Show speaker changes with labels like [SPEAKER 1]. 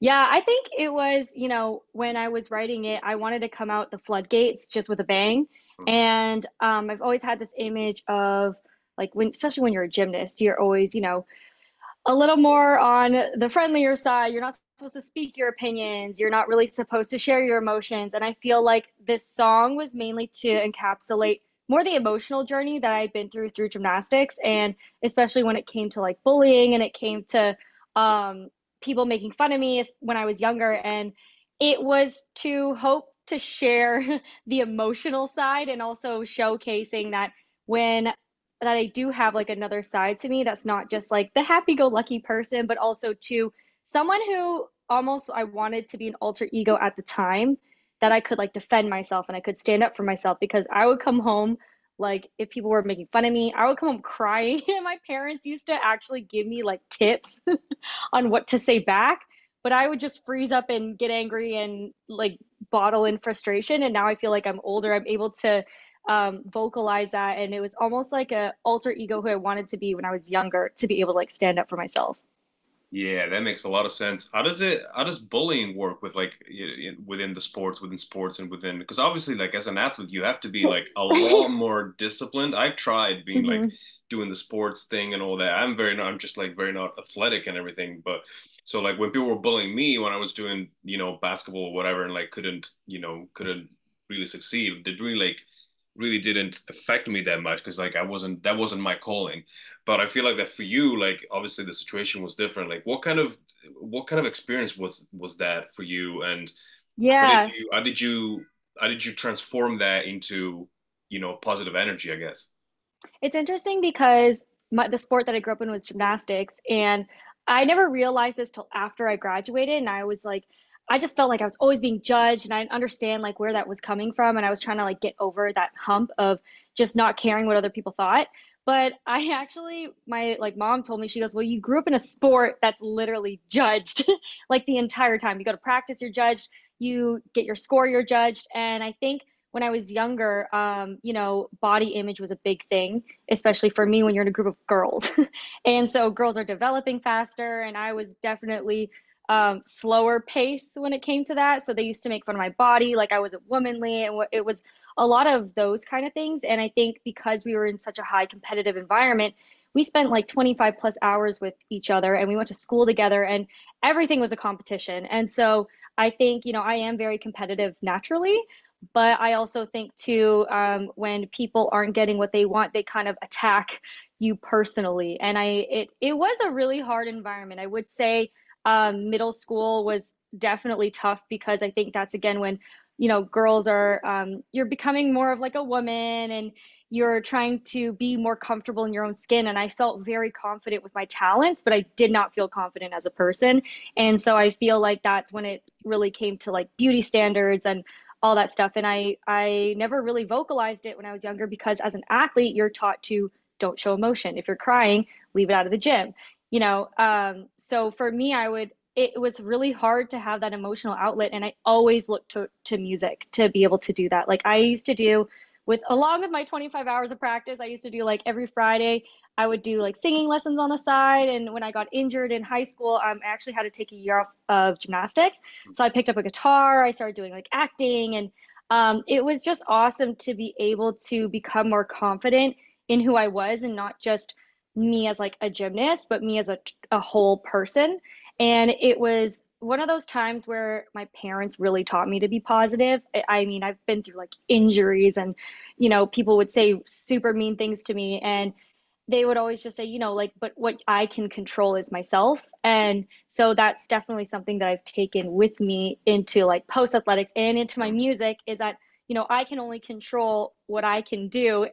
[SPEAKER 1] Yeah, I think it was, when I was writing it, I wanted to come out the floodgates just with a bang.
[SPEAKER 2] Mhm.
[SPEAKER 1] And I've always had this image of like especially when you're a gymnast, you're always, a little more on the friendlier side. You're not supposed to speak your opinions. You're not really supposed to share your emotions. And I feel like this song was mainly to encapsulate more the emotional journey that I've been through gymnastics, and especially when it came to like bullying and it came to um, people making fun of me when I was younger. And it was to hope to share the emotional side and also showcasing that when that I do have like another side to me that's not just like the happy-go-lucky person, but also to someone who almost I wanted to be an alter ego at the time, that I could like defend myself and I could stand up for myself, because I would come home like if people were making fun of me, I would come home crying and my parents used to actually give me like tips on what to say back, but I would just freeze up and get angry and like bottle in frustration. And now I feel like I'm older, I'm able to vocalize that, and it was almost like a alter ego who I wanted to be when I was younger, to be able to like stand up for myself.
[SPEAKER 2] Yeah, that makes a lot of sense. How does bullying work with like within the sports, within sports and within, because obviously like as an athlete, you have to be like a lot more disciplined. I've tried being like
[SPEAKER 1] hmm
[SPEAKER 2] doing the sports thing and all that. I'm just like very not athletic and everything. But so like when people were bullying me when I was doing, basketball or whatever and like couldn't really succeed, it really didn't affect me that much because like that wasn't my calling. But I feel like that for you, like obviously the situation was different. Like what kind of experience was that for you? And how did
[SPEAKER 1] Yeah,
[SPEAKER 2] you how did you how did you transform that into, positive energy, I guess?
[SPEAKER 1] it's interesting because the sport that I grew up in was gymnastics, and I never realized this till after I graduated, and I was like, I just felt like I was always being judged, and I didn't understand like where that was coming from, and I was trying to like get over that hump of just not caring what other people thought. But I actually, my like mom told me, she goes, "Well, you grew up in a sport that's literally judged like the entire time. You go to practice, you're judged. You get your score, you're judged." And I think when I was younger, body image was a big thing, especially for me when you're in a group of girls. And so girls are developing faster, and I was definitely slower pace when it came to that. So they used to make fun of my body, like I wasn't womanly, and it was a lot of those kind of things. And I think because we were in such a high competitive environment, we spent like 25 plus hours with each other, and we went to school together, and everything was a competition. And so I think, I am very competitive naturally, but I also think too, when people aren't getting what they want, they kind of attack you personally. And it was a really hard environment. I would say middle school was definitely tough, because I think that's again when, girls are, you're becoming more of like a woman, and you're trying to be more comfortable in your own skin. And I felt very confident with my talents, but I did not feel confident as a person. And so I feel like that's when it really came to like beauty standards and all that stuff. And I never really vocalized it when I was younger, because as an athlete, you're taught to don't show emotion. If you're crying, leave it out of the gym. So for me, it was really hard to have that emotional outlet, and I always looked to music to be able to do that. Like I used to do with along with my 25 hours of practice, I used to do like every Friday I would do like singing lessons on the side. And when I got injured in high school, I actually had to take a year off of gymnastics. So I picked up a guitar, I started doing like acting, and it was just awesome to be able to become more confident in who I was, and not just me as like a gymnast, but me as a whole person. And it was one of those times where my parents really taught me to be positive. I mean, I've been through like injuries, and, people would say super mean things to me. And they would always just say, like, but what I can control is myself. And so that's definitely something that I've taken with me into like post athletics and into my music, is that, I can only control what I can do.